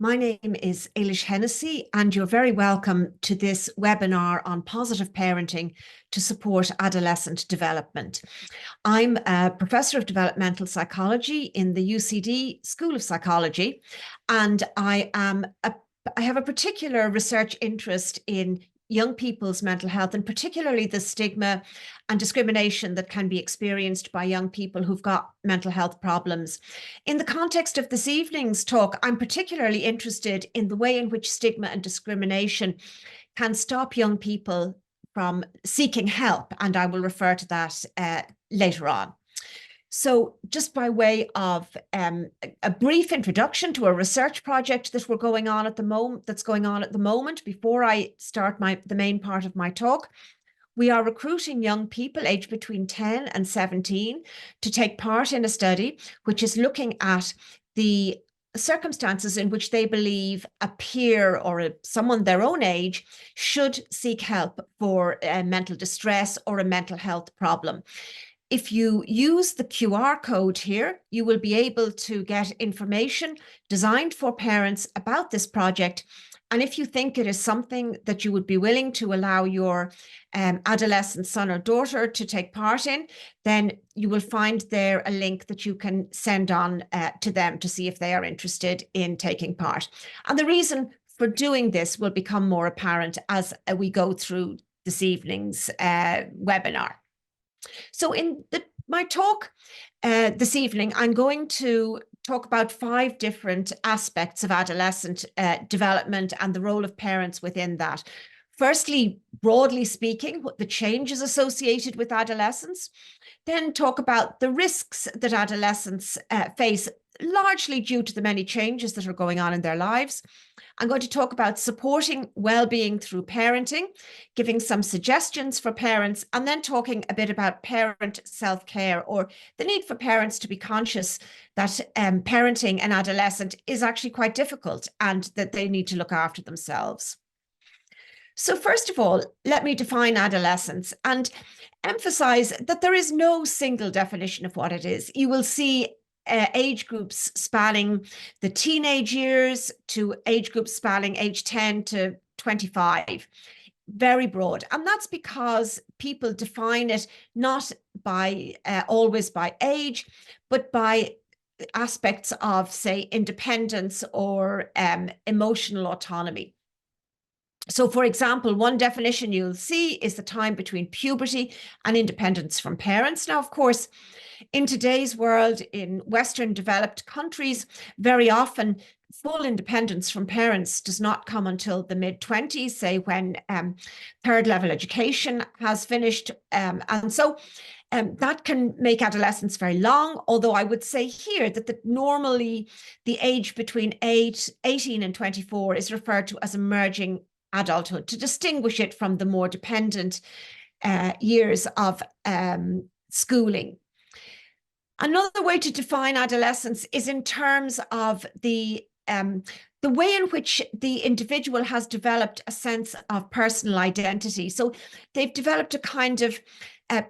My name is Eilis Hennessy, and you're very welcome to this webinar on positive parenting to support adolescent development. I'm a professor of developmental psychology in the UCD School of Psychology, and I have a particular research interest in young people's mental health, and particularly the stigma and discrimination that can be experienced by young people who've got mental health problems. In the context of this evening's talk, I'm particularly interested in the way in which stigma and discrimination can stop young people from seeking help, and I will refer to that later on. So just by way of a brief introduction to a research project that we're going on at the moment, before I start the main part of my talk, we are recruiting young people aged between 10 and 17 to take part in a study which is looking at the circumstances in which they believe a peer or someone their own age should seek help for mental distress or a mental health problem. If you use the QR code here, you will be able to get information designed for parents about this project. And if you think it is something that you would be willing to allow your adolescent son or daughter to take part in, then you will find there a link that you can send on to them to see if they are interested in taking part. And the reason for doing this will become more apparent as we go through this evening's webinar. So in my talk this evening, I'm going to talk about 5 different aspects of adolescent development and the role of parents within that. Firstly, broadly speaking, what the changes associated with adolescence, then talk about the risks that adolescents face, largely due to the many changes that are going on in their lives. I'm going to talk about supporting well-being through parenting, giving some suggestions for parents, and then talking a bit about parent self-care, or the need for parents to be conscious that parenting an adolescent is actually quite difficult and that they need to look after themselves. So first of all, let me define adolescence and emphasize that there is no single definition of what it is. You will see age groups spanning the teenage years to age groups spanning age 10 to 25. Very broad. And that's because people define it not by always by age, but by aspects of, say, independence or emotional autonomy. So, for example, one definition you'll see is the time between puberty and independence from parents. Now, of course, in today's world, in Western developed countries, very often full independence from parents does not come until the mid-20s, say when third level education has finished. And so that can make adolescence very long, although I would say here that normally the age between 18 and 24 is referred to as emerging adulthood, to distinguish it from the more dependent years of schooling. Another way to define adolescence is in terms of the way in which the individual has developed a sense of personal identity. So they've developed a kind of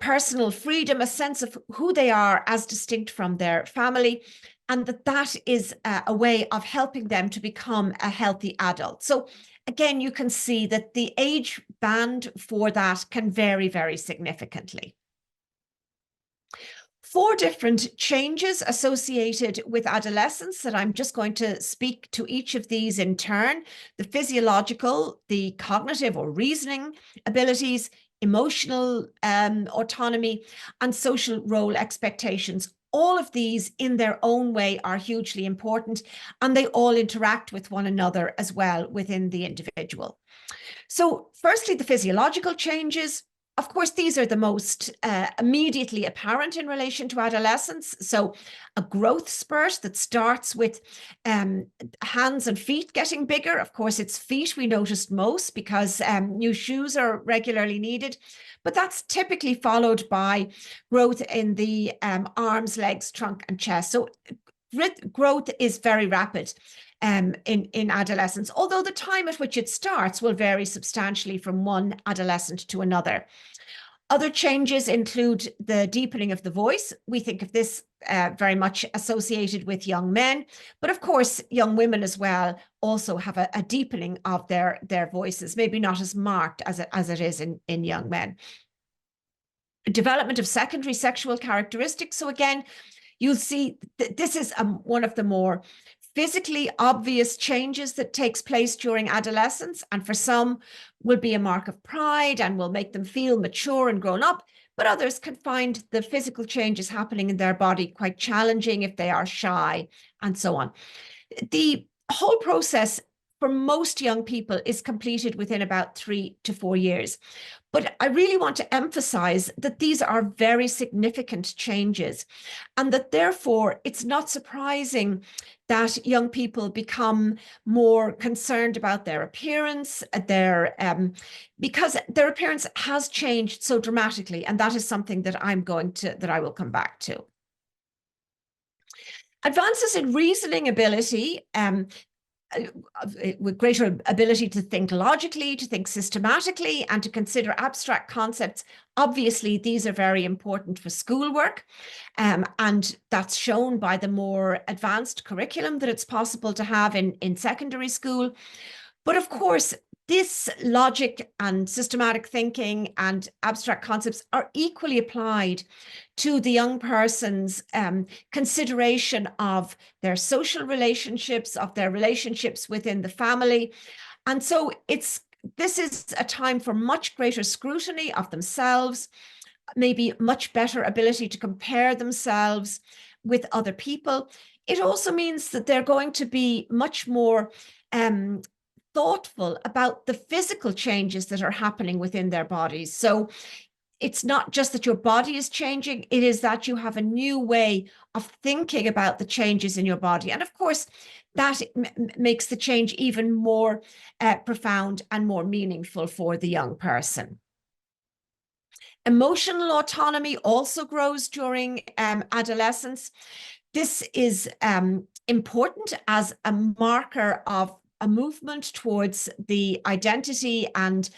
personal freedom, a sense of who they are as distinct from their family, and that is a way of helping them to become a healthy adult. So again, you can see that the age band for that can vary very significantly. 4 different changes associated with adolescence that I'm just going to speak to each of these in turn: the physiological, the cognitive or reasoning abilities, emotional autonomy, and social role expectations. All of these in their own way are hugely important, and they all interact with one another as well within the individual. So firstly, the physiological changes. Of course, these are the most immediately apparent in relation to adolescence. So a growth spurt that starts with hands and feet getting bigger. Of course, it's feet we noticed most because new shoes are regularly needed. But that's typically followed by growth in the arms, legs, trunk, and chest. So growth is very rapid in adolescence, although the time at which it starts will vary substantially from one adolescent to another. Other changes include the deepening of the voice. We think of this very much associated with young men, but of course, young women as well also have a deepening of their voices, maybe not as marked as it is in young men. Development of secondary sexual characteristics. So again, you'll see this is one of the more physically obvious changes that takes place during adolescence, and for some will be a mark of pride and will make them feel mature and grown up, but others can find the physical changes happening in their body quite challenging if they are shy and so on. The whole process for most young people is completed within about 3 to 4 years. But I really want to emphasize that these are very significant changes, and that therefore it's not surprising that young people become more concerned about their appearance, because their appearance has changed so dramatically, and that is something that I will come back to. Advances in reasoning ability, with greater ability to think logically, to think systematically, and to consider abstract concepts. Obviously, these are very important for schoolwork, and that's shown by the more advanced curriculum that it's possible to have in secondary school. But of course, this logic and systematic thinking and abstract concepts are equally applied to the young person's consideration of their social relationships, of their relationships within the family. And so this is a time for much greater scrutiny of themselves, maybe much better ability to compare themselves with other people. It also means that they're going to be much more thoughtful about the physical changes that are happening within their bodies. So it's not just that your body is changing, it is that you have a new way of thinking about the changes in your body. And of course, that makes the change even more profound and more meaningful for the young person. Emotional autonomy also grows during adolescence. This is important as a marker of a movement towards the identity and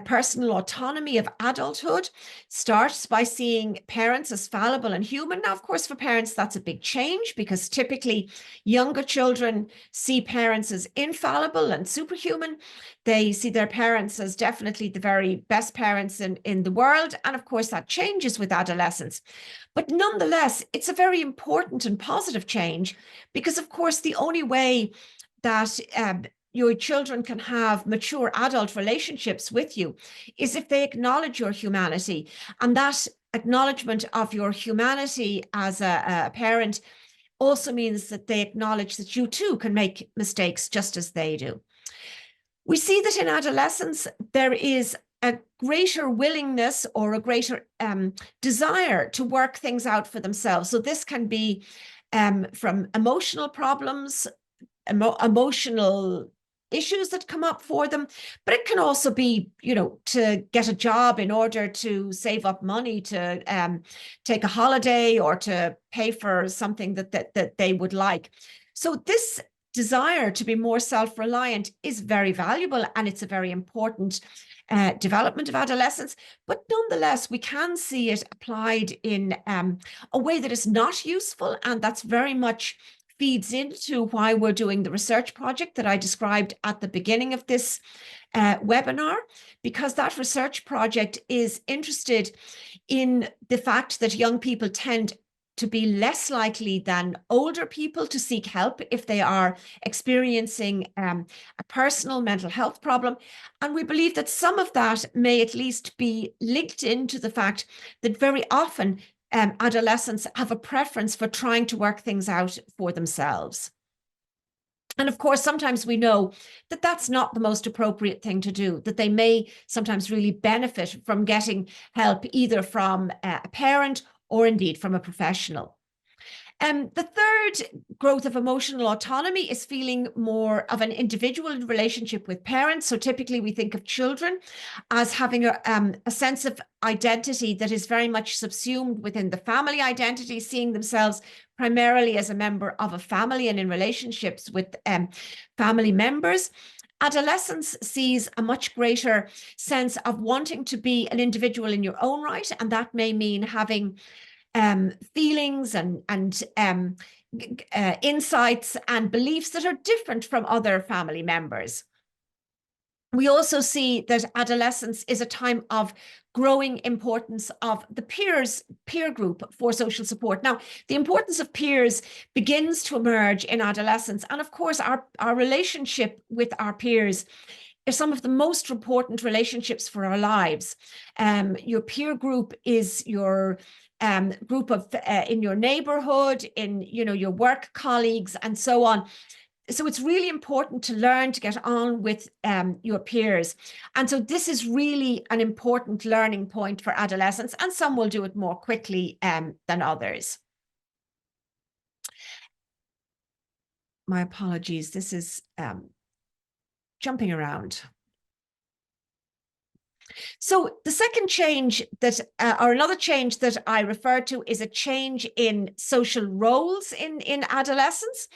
personal autonomy of adulthood. Starts by seeing parents as fallible and human. Now, of course, for parents, that's a big change, because typically younger children see parents as infallible and superhuman. They see their parents as definitely the very best parents in the world. And of course, that changes with adolescence. But nonetheless, it's a very important and positive change, because of course, the only way that your children can have mature adult relationships with you is if they acknowledge your humanity. And that acknowledgement of your humanity as a parent also means that they acknowledge that you too can make mistakes just as they do. We see that in adolescence, there is a greater willingness or a greater desire to work things out for themselves. So this can be from emotional problems, emotional issues that come up for them, but it can also be, to get a job in order to save up money to take a holiday or to pay for something that they would like. So this desire to be more self-reliant is very valuable, and it's a very important development of adolescence. But nonetheless, we can see it applied in a way that is not useful, and that's very much feeds into why we're doing the research project that I described at the beginning of this webinar, because that research project is interested in the fact that young people tend to be less likely than older people to seek help if they are experiencing a personal mental health problem. And we believe that some of that may at least be linked into the fact that very often adolescents have a preference for trying to work things out for themselves. And of course, sometimes we know that that's not the most appropriate thing to do, that they may sometimes really benefit from getting help either from a parent or indeed from a professional. The third growth of emotional autonomy is feeling more of an individual relationship with parents. So typically we think of children as having a sense of identity that is very much subsumed within the family identity, seeing themselves primarily as a member of a family and in relationships with family members. Adolescence sees a much greater sense of wanting to be an individual in your own right, and that may mean having feelings and insights and beliefs that are different from other family members. We also see that adolescence is a time of growing importance of the peer group for social support. Now, the importance of peers begins to emerge in adolescence. And of course, our relationship with our peers are some of the most important relationships for our lives. Your peer group is your group of in your neighborhood, in your work colleagues, and so on. So it's really important to learn to get on with your peers. And so this is really an important learning point for adolescents, and some will do it more quickly than others. My apologies, this is jumping around. So the second change that, or another change that I refer to, is a change in social roles in adolescence.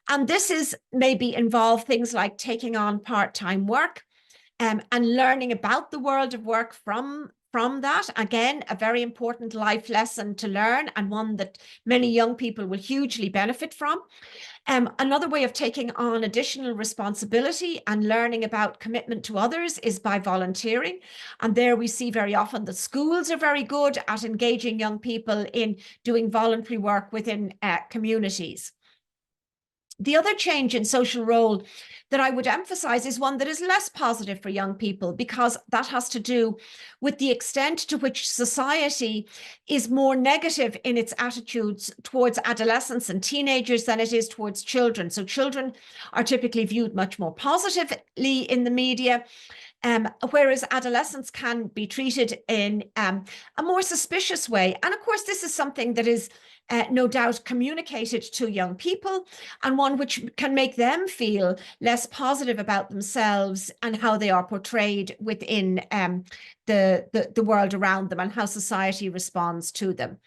And this is maybe involve things like taking on part-time work and learning about the world of work from that. Again, a very important life lesson to learn, and one that many young people will hugely benefit from. Another way of taking on additional responsibility and learning about commitment to others is by volunteering. And there we see very often that schools are very good at engaging young people in doing voluntary work within communities. The other change in social role that I would emphasize is one that is less positive for young people, because that has to do with the extent to which society is more negative in its attitudes towards adolescents and teenagers than it is towards children. So children are typically viewed much more positively in the media, whereas adolescents can be treated in a more suspicious way. And of course, this is something that is no doubt communicated to young people, and one which can make them feel less positive about themselves and how they are portrayed within the world around them and how society responds to them.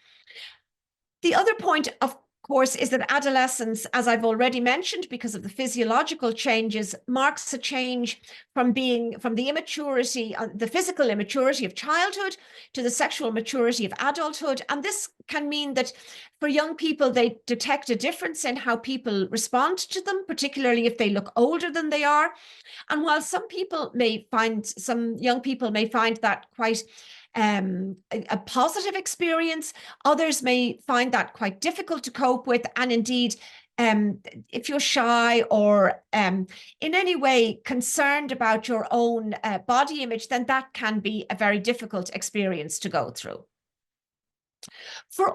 The other point, of course, is that adolescence, as I've already mentioned, because of the physiological changes, marks a change from the immaturity, the physical immaturity of childhood to the sexual maturity of adulthood. And this can mean that for young people, they detect a difference in how people respond to them, particularly if they look older than they are. And while some young people may find that quite a positive experience, others may find that quite difficult to cope with. And indeed, if you're shy or in any way concerned about your own body image, then that can be a very difficult experience to go through. For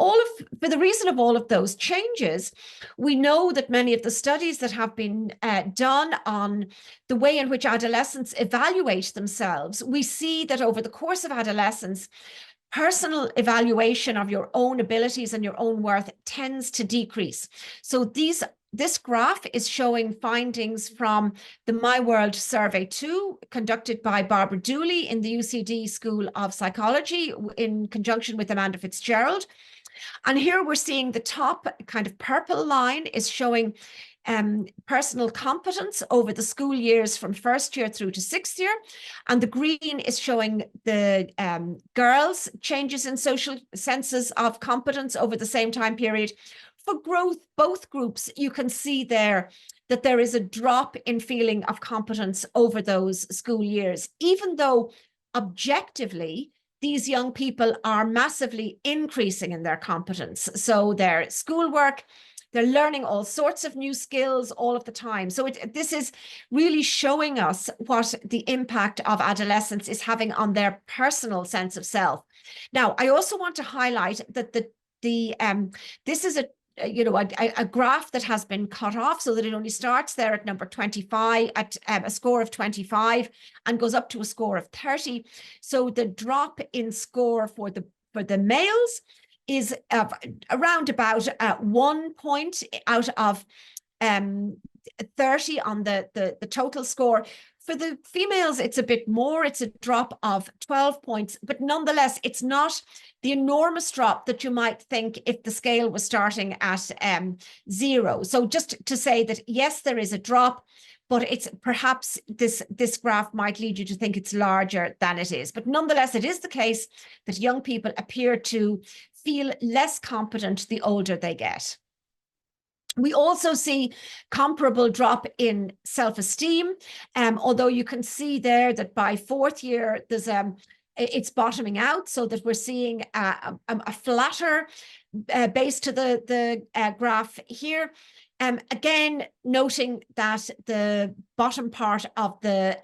the reason of all of those changes, we know that many of the studies that have been done on the way in which adolescents evaluate themselves, we see that over the course of adolescence, personal evaluation of your own abilities and your own worth tends to decrease. So this graph is showing findings from the My World Survey 2, conducted by Barbara Dooley in the UCD School of Psychology in conjunction with Amanda Fitzgerald. And here we're seeing the top kind of purple line is showing personal competence over the school years from first year through to sixth year. And the green is showing the girls' changes in social senses of competence over the same time period. For both groups, you can see there that there is a drop in feeling of competence over those school years, even though objectively, these young people are massively increasing in their competence. So their schoolwork, they're learning all sorts of new skills all of the time. So this is really showing us what the impact of adolescence is having on their personal sense of self. Now, I also want to highlight that this is a graph that has been cut off so that it only starts there at number 25, at a score of 25, and goes up to a score of 30. So the drop in score for the males is around about 1 point out of 30 on the total score. For the females, it's a bit more. It's a drop of 12 points, but nonetheless, it's not the enormous drop that you might think if the scale was starting at 0. So just to say that, yes, there is a drop, but it's perhaps this graph might lead you to think it's larger than it is. But nonetheless, it is the case that young people appear to feel less competent the older they get. We also see comparable drop in self-esteem, although you can see there that by fourth year, it's bottoming out, so that we're seeing a flatter base to the graph here. Again, noting that the bottom part of the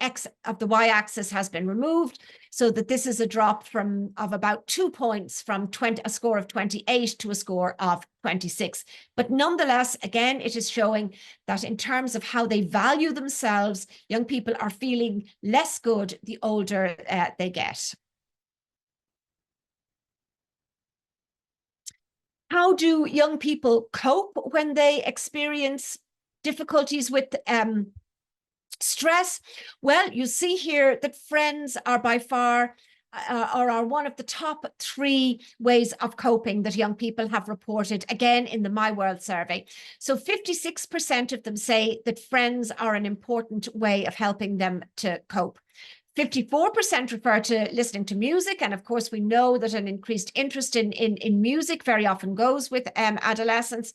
y-axis has been removed, so that this is a drop of about 2 points from a score of 28 to a score of 26. But nonetheless, again, it is showing that in terms of how they value themselves, young people are feeling less good the older they get. How do young people cope when they experience difficulties with stress? Well, you see here that friends are by far or are one of the top 3 ways of coping that young people have reported, again, in the My World survey. So 56% of them say that friends are an important way of helping them to cope. 54% refer to listening to music. And of course, we know that an increased interest in music very often goes with adolescence.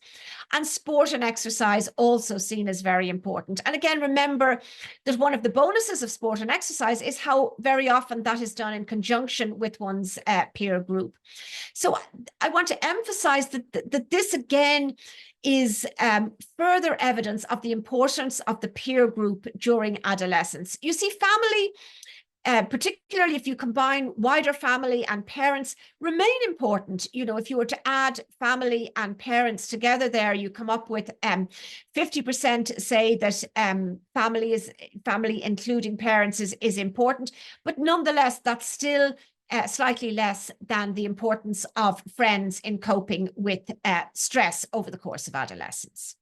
And sport and exercise also seen as very important. And again, remember that one of the bonuses of sport and exercise is how very often that is done in conjunction with one's peer group. So I want to emphasize that this again is further evidence of the importance of the peer group during adolescence. You see, family, particularly if you combine wider family and parents, remain important. You know, if you were to add family and parents together there, you come up with 50% say that family including parents is important, but nonetheless, that's still slightly less than the importance of friends in coping with stress over the course of adolescence.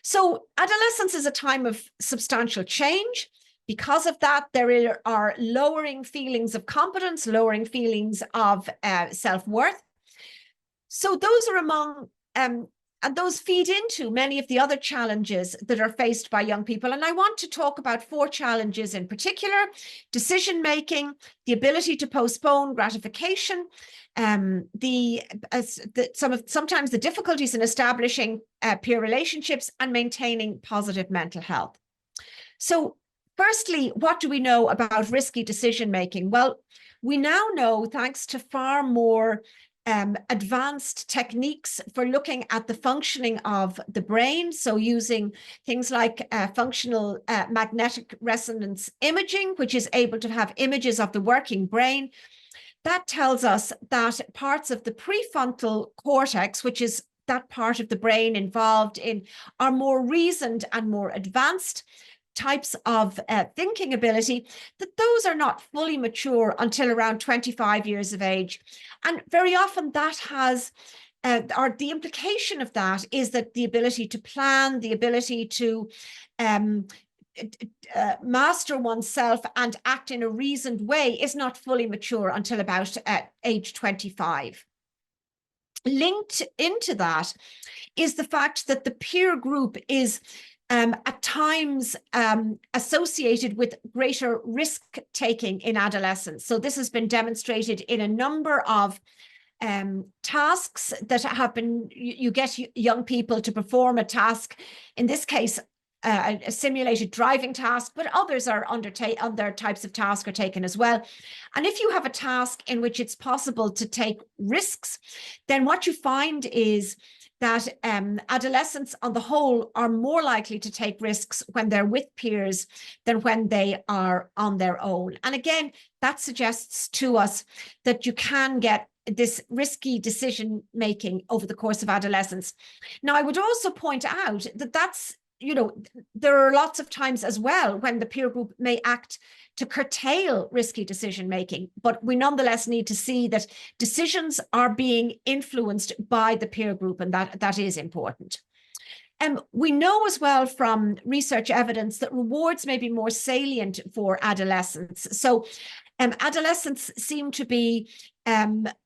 So adolescence is a time of substantial change. Because of that, there are lowering feelings of competence, lowering feelings of self-worth. So those are among, and those feed into many of the other challenges that are faced by young people. And I want to talk about 4 challenges in particular: decision-making, the ability to postpone gratification, sometimes the difficulties in establishing peer relationships, and maintaining positive mental health. So firstly, what do we know about risky decision-making? Well, we now know, thanks to far more advanced techniques for looking at the functioning of the brain, so using things like functional magnetic resonance imaging, which is able to have images of the working brain. That tells us that parts of the prefrontal cortex, which is that part of the brain involved in our more reasoned and more advanced types of thinking ability, that those are not fully mature until around 25 years of age. And very often that has, or the implication of that is that the ability to plan, the ability to master oneself and act in a reasoned way is not fully mature until about age 25. Linked into that is the fact that the peer group is at times associated with greater risk-taking in adolescence. So this has been demonstrated in a number of tasks that have been, you get young people to perform a task, in this case, a simulated driving task, but others are other types of tasks are taken as well. And if you have a task in which it's possible to take risks, then what you find is that adolescents on the whole are more likely to take risks when they're with peers than when they are on their own. And again, that suggests to us that you can get this risky decision making over the course of adolescence. Now, I would also point out that that's, you know, there are lots of times as well when the peer group may act to curtail risky decision making, but we nonetheless need to see that decisions are being influenced by the peer group, and that is important. We know as well from research evidence that rewards may be more salient for adolescents. So adolescents seem to be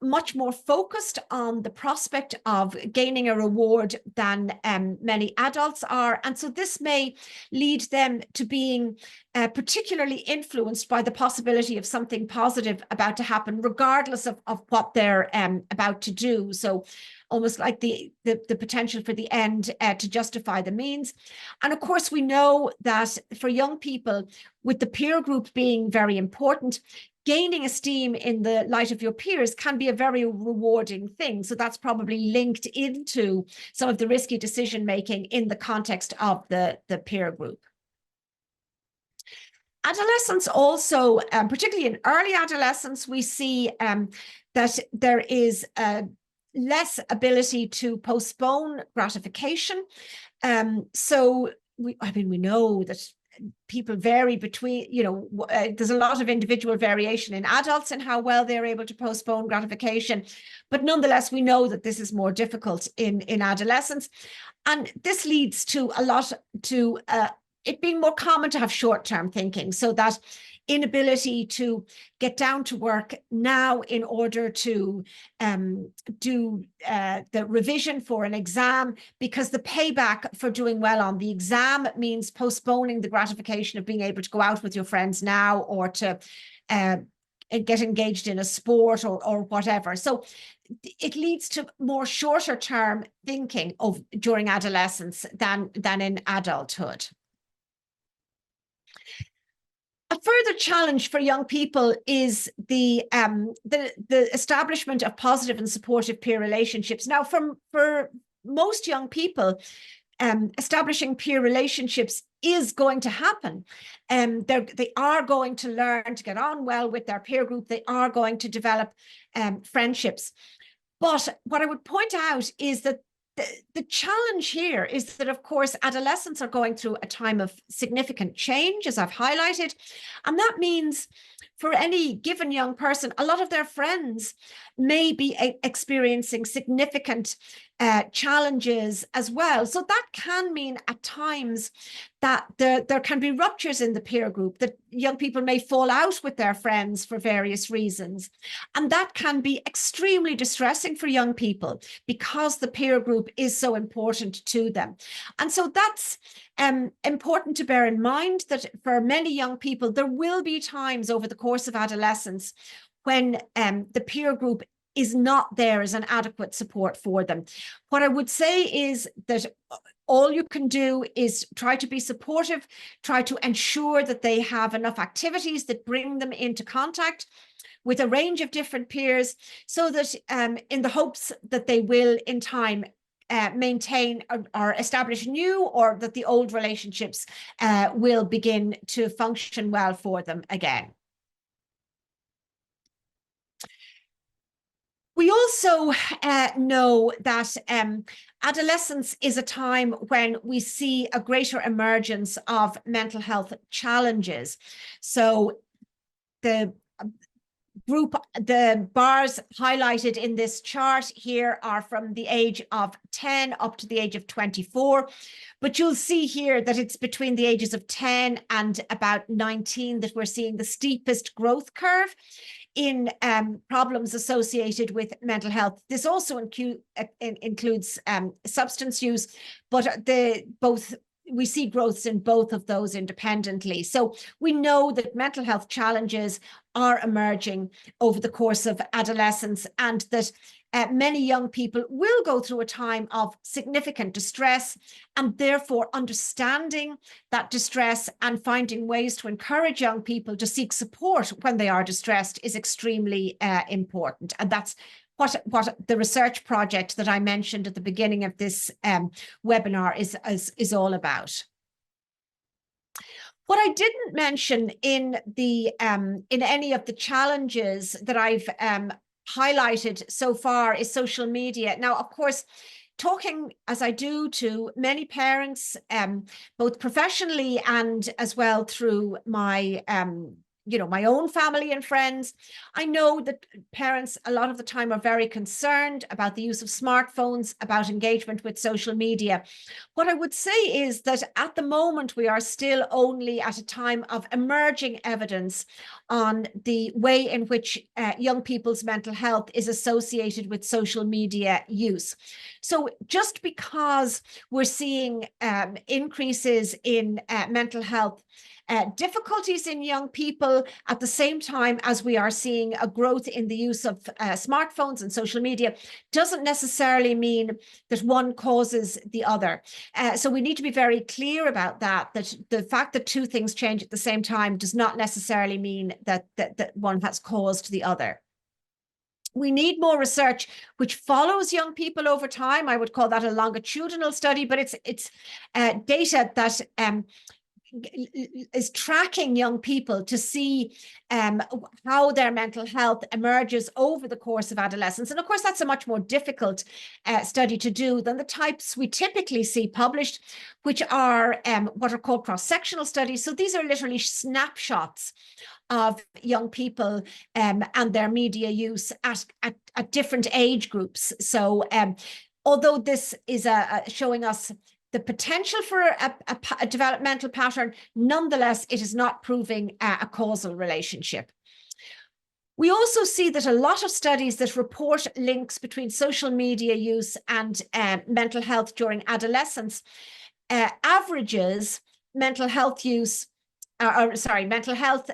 much more focused on the prospect of gaining a reward than many adults are. And so this may lead them to being particularly influenced by the possibility of something positive about to happen, regardless of what they're about to do. So almost like the potential for the end to justify the means. And of course, we know that for young people, with the peer group being very important, gaining esteem in the light of your peers can be a very rewarding thing. So that's probably linked into some of the risky decision making in the context of the peer group. Adolescence also, particularly in early adolescence, we see that there is less ability to postpone gratification. So we know that people vary between, there's a lot of individual variation in adults and how well they're able to postpone gratification. But nonetheless, we know that this is more difficult in adolescence. And this leads to a lot to it being more common to have short-term thinking, so that inability to get down to work now in order to do the revision for an exam, because the payback for doing well on the exam means postponing the gratification of being able to go out with your friends now, or to get engaged in a sport or whatever. So it leads to more shorter term thinking during adolescence than in adulthood. A further challenge for young people is the establishment of positive and supportive peer relationships. Now, for most young people, establishing peer relationships is going to happen. They are going to learn to get on well with their peer group. They are going to develop friendships. But what I would point out is that the challenge here is that, of course, adolescents are going through a time of significant change, as I've highlighted. And that means for any given young person, a lot of their friends may be experiencing significant challenges as well. So that can mean at times that there can be ruptures in the peer group, that young people may fall out with their friends for various reasons. And that can be extremely distressing for young people because the peer group is so important to them. And so that's important to bear in mind, that for many young people, there will be times over the course of adolescence when the peer group is not there as an adequate support for them. What I would say is that all you can do is try to be supportive, try to ensure that they have enough activities that bring them into contact with a range of different peers, so that in the hopes that they will in time maintain or establish new, or that the old relationships will begin to function well for them again. We also know that adolescence is a time when we see a greater emergence of mental health challenges. So the bars highlighted in this chart here are from the age of 10 up to the age of 24. But you'll see here that it's between the ages of 10 and about 19 that we're seeing the steepest growth curve in problems associated with mental health. This also includes substance use, but we see growths in both of those independently. So we know that mental health challenges are emerging over the course of adolescence, and that many young people will go through a time of significant distress, and therefore understanding that distress and finding ways to encourage young people to seek support when they are distressed is extremely important. And that's what the research project that I mentioned at the beginning of this webinar is all about. What I didn't mention in any of the challenges that I've highlighted so far is social media. Now, of course, talking as I do to many parents, both professionally and as well through my my own family and friends. I know that parents a lot of the time are very concerned about the use of smartphones, about engagement with social media. What I would say is that at the moment, we are still only at a time of emerging evidence on the way in which young people's mental health is associated with social media use. So just because we're seeing increases in mental health difficulties in young people at the same time as we are seeing a growth in the use of smartphones and social media doesn't necessarily mean that one causes the other. So we need to be very clear about that the fact that two things change at the same time does not necessarily mean that one has caused the other. We need more research which follows young people over time. I would call that a longitudinal study, but it's data that is tracking young people to see how their mental health emerges over the course of adolescence. And of course, that's a much more difficult study to do than the types we typically see published, which are what are called cross-sectional studies. So these are literally snapshots of young people and their media use at different age groups. So although this is showing us the potential for a developmental pattern, nonetheless, it is not proving a causal relationship. We also see that a lot of studies that report links between social media use and mental health during adolescence averages mental health use mental health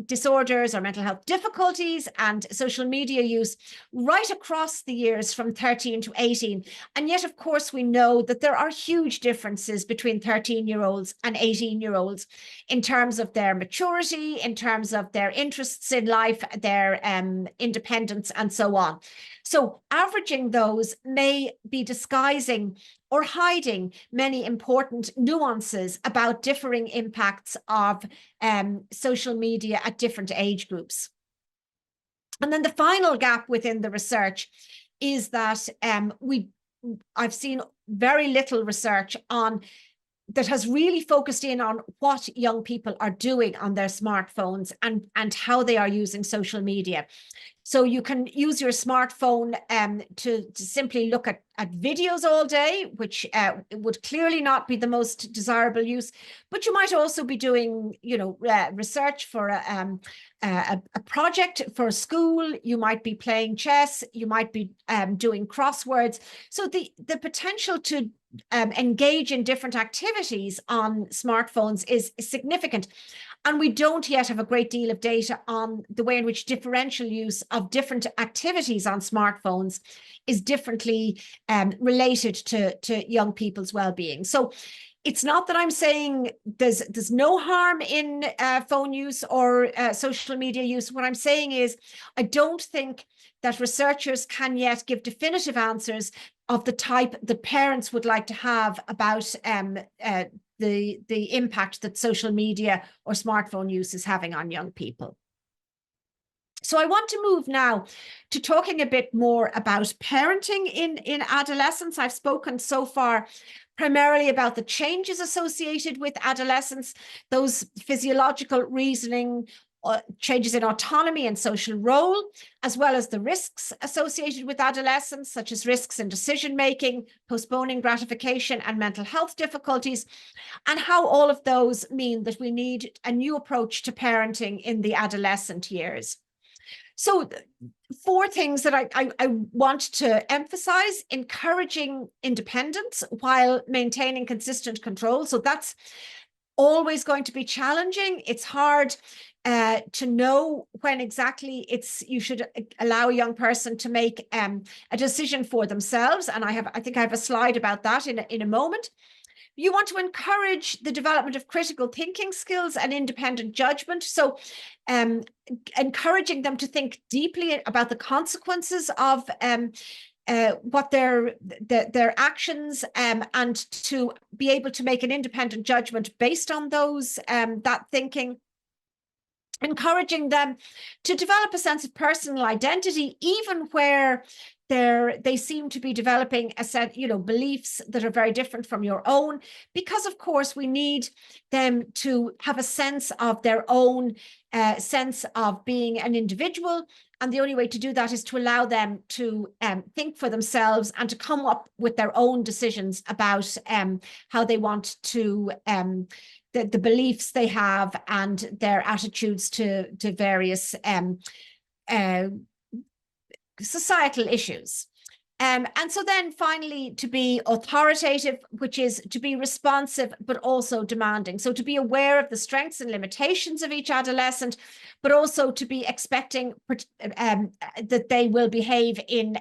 disorders or mental health difficulties and social media use right across the years from 13 to 18. And yet, of course, we know that there are huge differences between 13-year-olds and 18-year-olds in terms of their maturity, in terms of their interests in life, their independence, and so on. So averaging those may be disguising or hiding many important nuances about differing impacts of social media at different age groups. And then the final gap within the research is that I've seen very little research that has really focused in on what young people are doing on their smartphones and how they are using social media. So you can use your smartphone to simply look at videos all day, which would clearly not be the most desirable use. But you might also be doing, research for a project for school. You might be playing chess. You might be doing crosswords. So the potential to engage in different activities on smartphones is significant. And we don't yet have a great deal of data on the way in which differential use of different activities on smartphones is differently related to young people's well-being. So it's not that I'm saying there's no harm in phone use or social media use. What I'm saying is I don't think that researchers can yet give definitive answers of the type that parents would like to have about the impact that social media or smartphone use is having on young people. So I want to move now to talking a bit more about parenting in adolescence. I've spoken so far primarily about the changes associated with adolescence, those physiological reasoning, changes in autonomy and social role, as well as the risks associated with adolescence, such as risks in decision-making, postponing gratification, and mental health difficulties, and how all of those mean that we need a new approach to parenting in the adolescent years. So 4 things that I want to emphasize: encouraging independence while maintaining consistent control. So that's always going to be challenging. It's hard to know when exactly you should allow a young person to make a decision for themselves. And I think I have a slide about that in a moment. You want to encourage the development of critical thinking skills and independent judgment. So encouraging them to think deeply about the consequences of what their actions and to be able to make an independent judgment based on those that thinking. Encouraging them to develop a sense of personal identity, even where they seem to be developing a set, beliefs that are very different from your own, because of course we need them to have a sense of their own sense of being an individual. And the only way to do that is to allow them to think for themselves and to come up with their own decisions about how they want to, the beliefs they have and their attitudes to various societal issues. And so then finally, to be authoritative, which is to be responsive, but also demanding. So to be aware of the strengths and limitations of each adolescent, but also to be expecting that they will behave in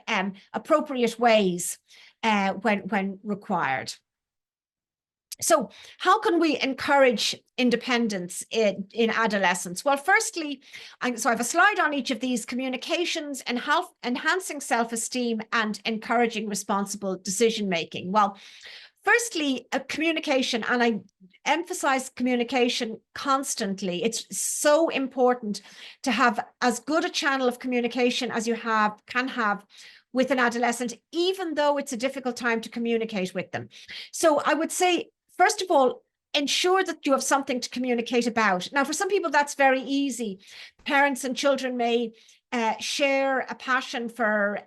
appropriate ways when required. So how can we encourage independence in adolescence? Well, firstly, so I have a slide on each of these: communications and enhancing self-esteem and encouraging responsible decision-making. Well, firstly, communication, and I emphasize communication constantly. It's so important to have as good a channel of communication as you can have with an adolescent, even though it's a difficult time to communicate with them. So I would say, first of all, ensure that you have something to communicate about. Now, for some people, that's very easy. Parents and children may share a passion for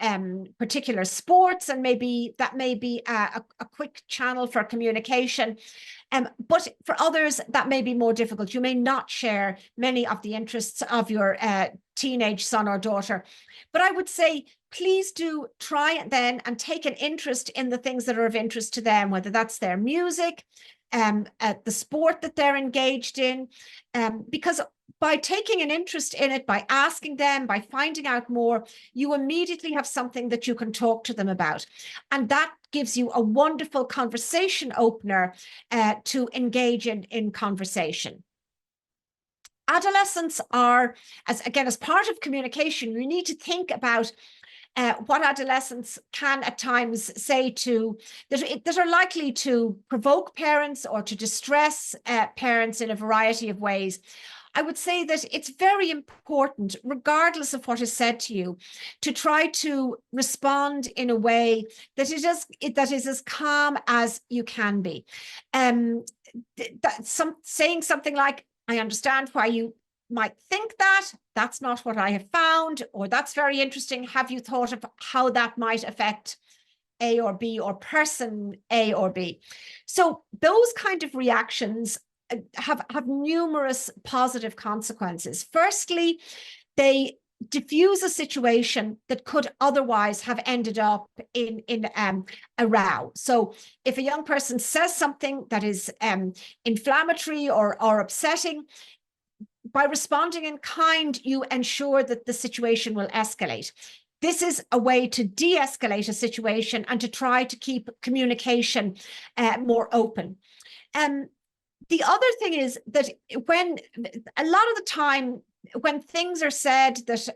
particular sports, and maybe that may be a quick channel for communication. But for others, that may be more difficult. You may not share many of the interests of your teenage son or daughter. But I would say, please do try then and take an interest in the things that are of interest to them, whether that's their music, the sport that they're engaged in, because by taking an interest in it, by asking them, by finding out more, you immediately have something that you can talk to them about. And that gives you a wonderful conversation opener to engage in conversation. Adolescents are, as part of communication, you need to think about what adolescents can at times say that are likely to provoke parents or to distress parents in a variety of ways. I would say that it's very important, regardless of what is said to you, to try to respond in a way that is as calm as you can be. Saying something like, "I understand why you might think that. That's not what I have found," or "That's very interesting. Have you thought of how that might affect A or B, or person A or B?" So those kind of reactions have numerous positive consequences. Firstly, they diffuse a situation that could otherwise have ended up in a row. So if a young person says something that is inflammatory or upsetting, by responding in kind, you ensure that the situation will escalate. This is a way to de-escalate a situation and to try to keep communication more open. The other thing is that when a lot of the time, when things are said that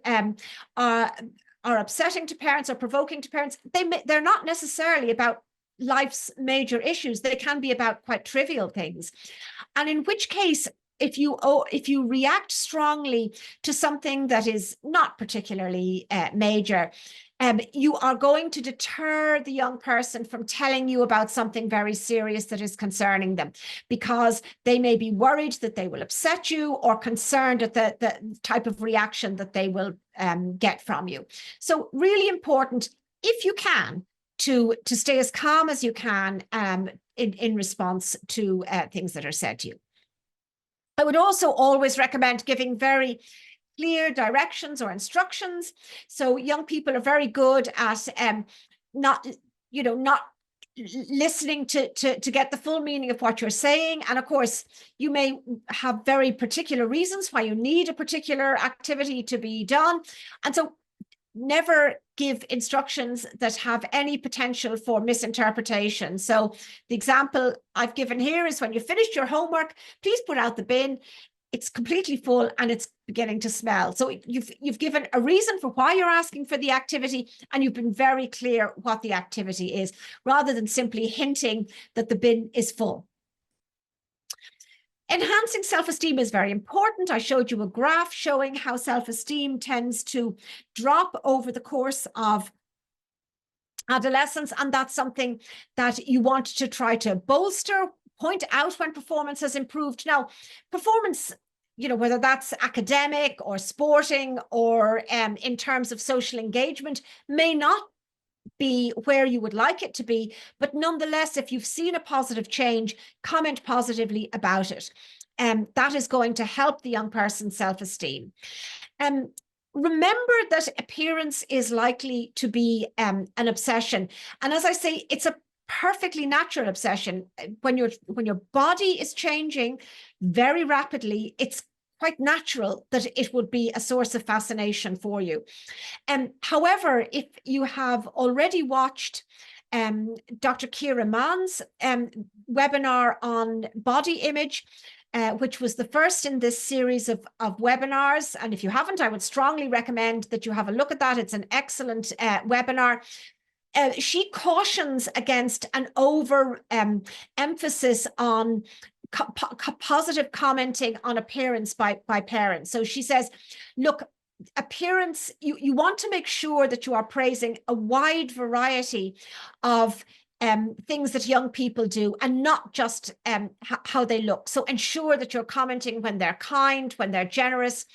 are upsetting to parents or provoking to parents, they're not necessarily about life's major issues. They can be about quite trivial things. And in which case, if you react strongly to something that is not particularly major, you are going to deter the young person from telling you about something very serious that is concerning them, because they may be worried that they will upset you or concerned at the type of reaction that they will get from you. So really important, if you can, to stay as calm as you can in response to things that are said to you. I would also always recommend giving very clear directions or instructions. So young people are very good at not listening to get the full meaning of what you're saying. And of course, you may have very particular reasons why you need a particular activity to be done. And so never give instructions that have any potential for misinterpretation. So the example I've given here is, when you finished your homework, please put out the bin. It's completely full and it's beginning to smell. So you've given a reason for why you're asking for the activity, and you've been very clear what the activity is, rather than simply hinting that the bin is full. Enhancing self-esteem is very important. I showed you a graph showing how self-esteem tends to drop over the course of adolescence, and that's something that you want to try to bolster. Point out when performance has improved. Now, performance, whether that's academic or sporting or in terms of social engagement, may not be where you would like it to be. But nonetheless, if you've seen a positive change, comment positively about it. That is going to help the young person's self-esteem. Remember that appearance is likely to be an obsession. And as I say, it's a perfectly natural obsession. When your body is changing very rapidly, it's quite natural that it would be a source of fascination for you. However, if you have already watched Dr. Kira Mann's webinar on body image, which was the first in this series of webinars. And if you haven't, I would strongly recommend that you have a look at that. It's an excellent webinar. She cautions against an over emphasis on positive commenting on appearance by parents. So she says, look, appearance, you want to make sure that you are praising a wide variety of things that young people do, and not just how they look. So ensure that you're commenting when they're kind, when they're generous,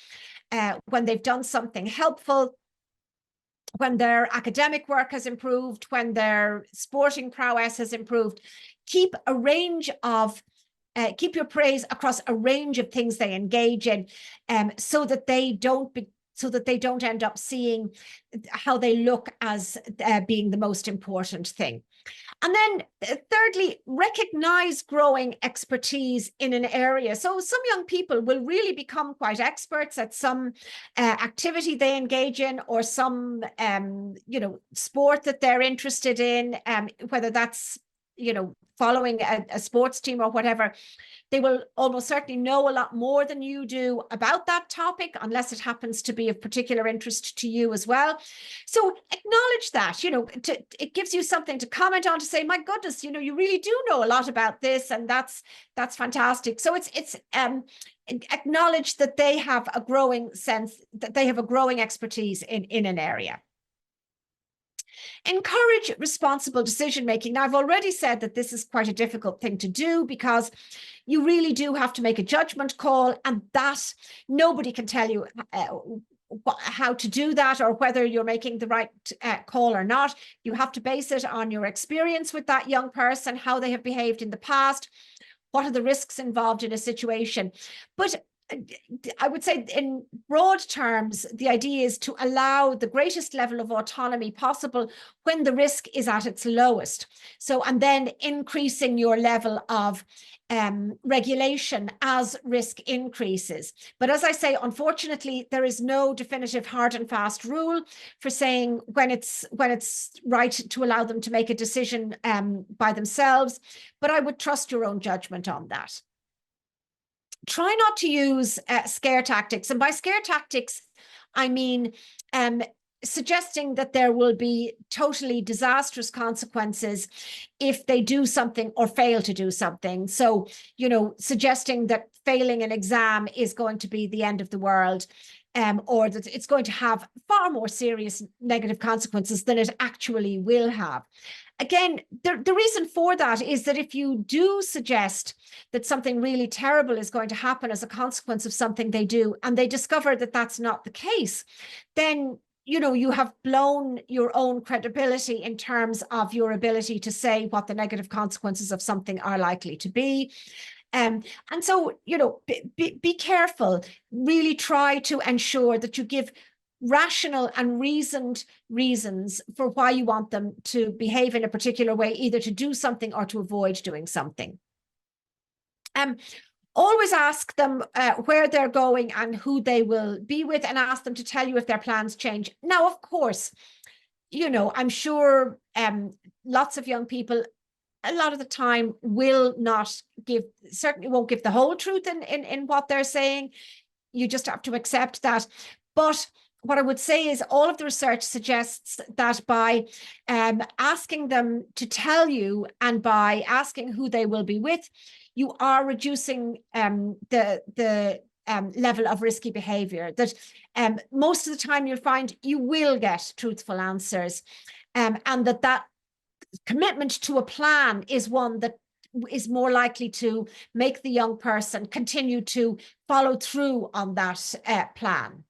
when they've done something helpful, when their academic work has improved, when their sporting prowess has improved. Keep a range of keep your praise across a range of things they engage in, so that they don't end up seeing how they look as being the most important thing. And then thirdly, recognize growing expertise in an area. So some young people will really become quite experts at some activity they engage in, or some sport that they're interested in, whether that's following a sports team or whatever. They will almost certainly know a lot more than you do about that topic, unless it happens to be of particular interest to you as well. So acknowledge that, it gives you something to comment on, to say, my goodness, you really do know a lot about this, and that's fantastic. So it's acknowledge that they have a growing sense, that they have a growing expertise in an area. Encourage responsible decision-making. Now, I've already said that this is quite a difficult thing to do, because you really do have to make a judgment call, and that nobody can tell you how to do that, or whether you're making the right call or not. You have to base it on your experience with that young person, how they have behaved in the past, what are the risks involved in a situation. But I would say, in broad terms, the idea is to allow the greatest level of autonomy possible when the risk is at its lowest. So, and then increasing your level of regulation as risk increases. But as I say, unfortunately, there is no definitive hard and fast rule for saying when it's right to allow them to make a decision by themselves. But I would trust your own judgment on that. Try not to use scare tactics. And by scare tactics, I mean suggesting that there will be totally disastrous consequences if they do something or fail to do something. So, suggesting that failing an exam is going to be the end of the world, or that it's going to have far more serious negative consequences than it actually will have. Again, the reason for that is that if you do suggest that something really terrible is going to happen as a consequence of something they do, and they discover that that's not the case, then you have blown your own credibility in terms of your ability to say what the negative consequences of something are likely to be. And so, be careful. Really try to ensure that you give rational and reasoned reasons for why you want them to behave in a particular way, either to do something or to avoid doing something. Always ask them where they're going and who they will be with, and ask them to tell you if their plans change. Now, of course, I'm sure lots of young people a lot of the time will not certainly won't give the whole truth in what they're saying. You just have to accept that. But what I would say is, all of the research suggests that by asking them to tell you, and by asking who they will be with, you are reducing the level of risky behavior. That most of the time you'll find you will get truthful answers, and that commitment to a plan is one that is more likely to make the young person continue to follow through on that plan.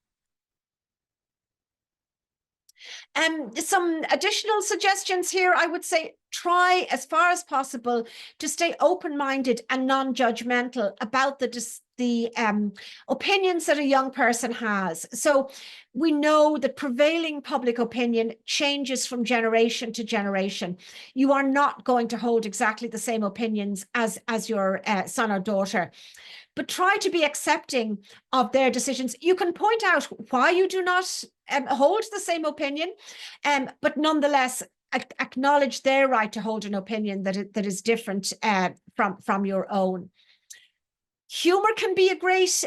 Some additional suggestions here. I would say try as far as possible to stay open-minded and non-judgmental about the opinions that a young person has. So we know that prevailing public opinion changes from generation to generation. You are not going to hold exactly the same opinions as your son or daughter, but try to be accepting of their decisions. You can point out why you do not hold the same opinion, but nonetheless acknowledge their right to hold an opinion that is different from your own. Humor can be a great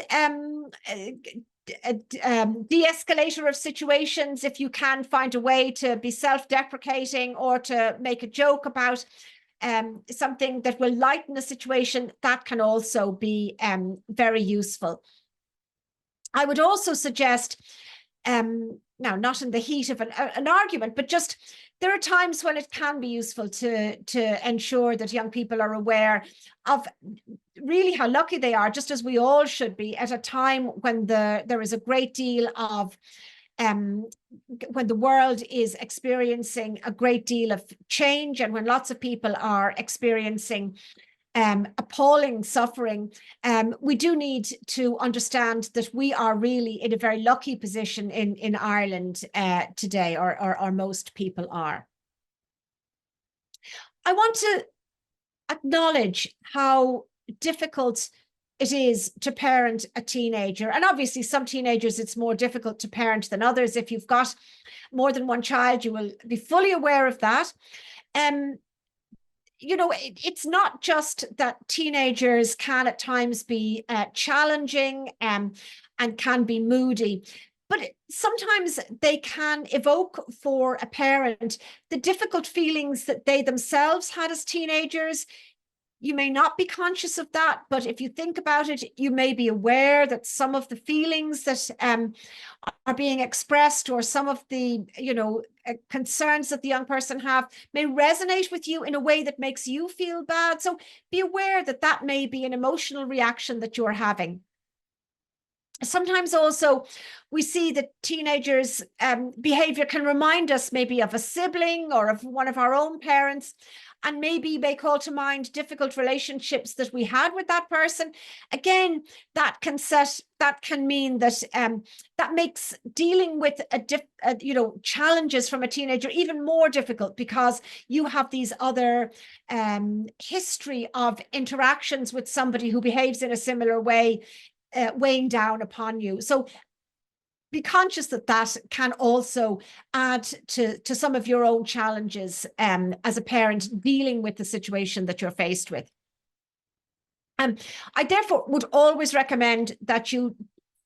de-escalator of situations. If you can find a way to be self-deprecating or to make a joke about something that will lighten the situation, that can also be very useful. I would also suggest, now not in the heat of an argument, but just there are times when it can be useful to ensure that young people are aware of really how lucky they are, just as we all should be, at a time when there is a great deal of when the world is experiencing a great deal of change, and when lots of people are experiencing appalling suffering. We do need to understand that we are really in a very lucky position in Ireland today, or most people are. I want to acknowledge how difficult it is to parent a teenager. And obviously some teenagers, it's more difficult to parent than others. If you've got more than one child, you will be fully aware of that. You know, it's not just that teenagers can at times be challenging and can be moody, but sometimes they can evoke for a parent the difficult feelings that they themselves had as teenagers. You may not be conscious of that, but if you think about it, you may be aware that some of the feelings that are being expressed, or some of the, concerns that the young person have, may resonate with you in a way that makes you feel bad. So be aware that that may be an emotional reaction that you're having. Sometimes also we see that teenagers' behavior can remind us maybe of a sibling or of one of our own parents, and maybe may call to mind difficult relationships that we had with that person. Again, that can mean that that makes dealing with challenges from a teenager even more difficult, because you have these other history of interactions with somebody who behaves in a similar way, weighing down upon you. So be conscious that that can also add to some of your own challenges as a parent dealing with the situation that you're faced with. I therefore would always recommend that you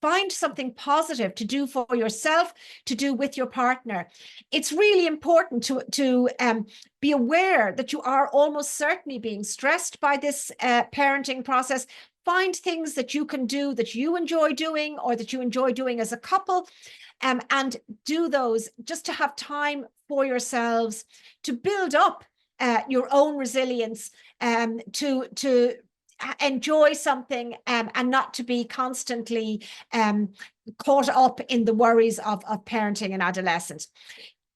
find something positive to do for yourself, to do with your partner. It's really important to be aware that you are almost certainly being stressed by this parenting process. Find things that you can do that you enjoy doing, or that you enjoy doing as a couple, and do those, just to have time for yourselves, to build up your own resilience, to enjoy something, and not to be constantly caught up in the worries of parenting an adolescent.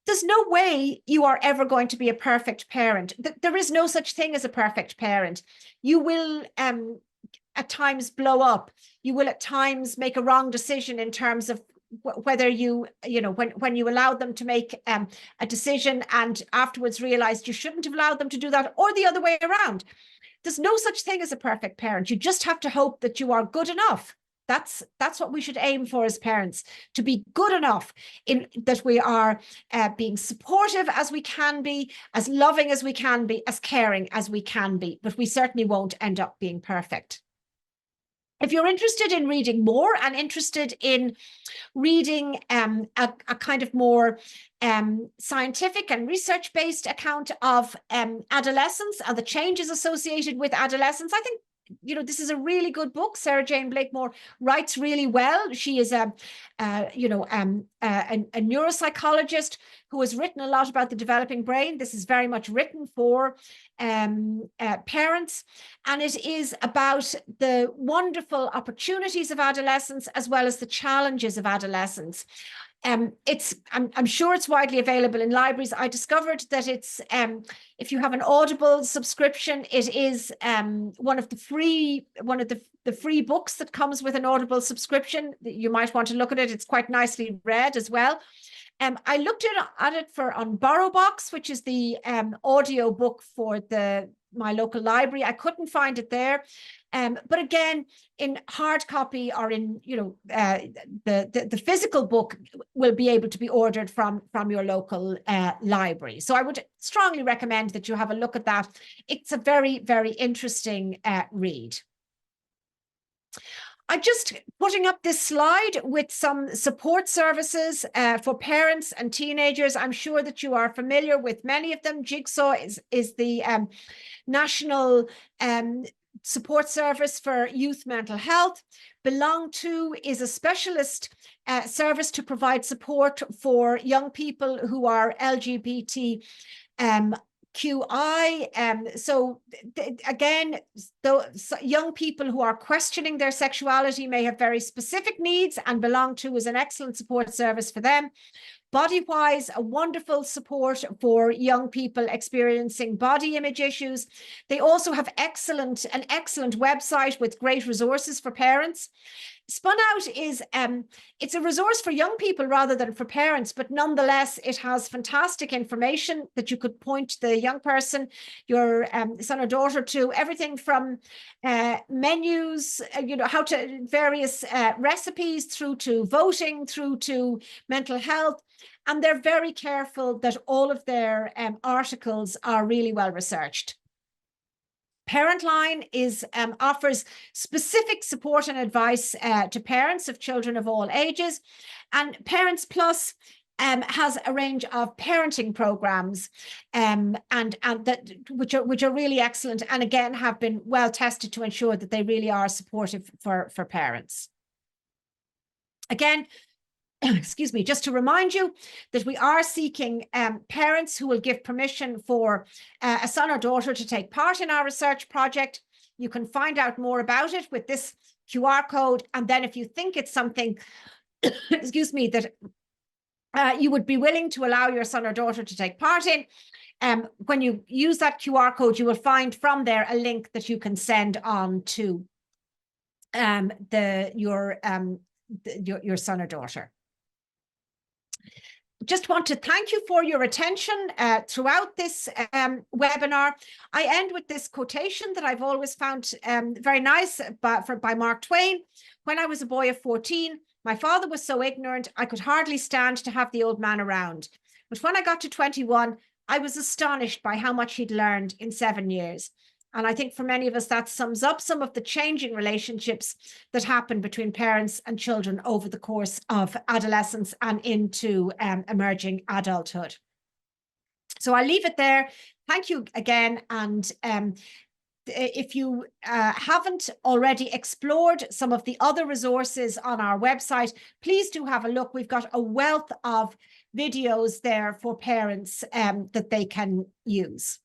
There's no way you are ever going to be a perfect parent. There is no such thing as a perfect parent. You will at times blow up. You will at times make a wrong decision in terms of whether when you allowed them to make a decision and afterwards realized you shouldn't have allowed them to do that, or the other way around. There's no such thing as a perfect parent. You just have to hope that you are good enough. That's what we should aim for as parents, to be good enough in that we are being supportive as we can be, as loving as we can be, as caring as we can be, but we certainly won't end up being perfect. If you're interested in reading more and interested in reading a kind of more scientific and research-based account of adolescence and the changes associated with adolescence, I think you know, this is a really good book. Sarah Jane Blakemore writes really well. She is a neuropsychologist who has written a lot about the developing brain. This is very much written for parents, and it is about the wonderful opportunities of adolescence as well as the challenges of adolescence. I'm sure it's widely available in libraries. I discovered that it's if you have an Audible subscription, it is one of the free books that comes with an Audible subscription. You might want to look at it. It's quite nicely read as well. I looked at it on BorrowBox, which is the audio book for my local library. I couldn't find it there. But again, in hard copy or in, you know, the physical book will be able to be ordered from your local library. So I would strongly recommend that you have a look at that. It's a very, very interesting read. I'm just putting up this slide with some support services for parents and teenagers. I'm sure that you are familiar with many of them. Jigsaw is the national support service for youth mental health. Belong To is a specialist service to provide support for young people who are LGBT QI. So again, young people who are questioning their sexuality may have very specific needs, and Belong To is an excellent support service for them. Bodywise, a wonderful support for young people experiencing body image issues. They also have an excellent website with great resources for parents. Spun Out is it's a resource for young people rather than for parents, but nonetheless, it has fantastic information that you could point the young person, your son or daughter, to. Everything from menus, you know, how to various recipes, through to voting, through to mental health. And they're very careful that all of their articles are really well researched. Parent Line offers specific support and advice to parents of children of all ages, and Parents Plus has a range of parenting programs and that which are really excellent, and again have been well tested to ensure that they really are supportive for parents. Again, excuse me, just to remind you that we are seeking parents who will give permission for a son or daughter to take part in our research project. You can find out more about it with this QR code. And then if you think it's something, excuse me, that you would be willing to allow your son or daughter to take part in, when you use that QR code, you will find from there a link that you can send on to your son or daughter. Just want to thank you for your attention throughout this webinar. I end with this quotation that I've always found very nice by Mark Twain. When I was a boy of 14, my father was so ignorant I could hardly stand to have the old man around. But when I got to 21, I was astonished by how much he'd learned in 7 years. And I think for many of us, that sums up some of the changing relationships that happen between parents and children over the course of adolescence and into emerging adulthood. So I'll leave it there. Thank you again. And if you haven't already explored some of the other resources on our website, please do have a look. We've got a wealth of videos there for parents that they can use.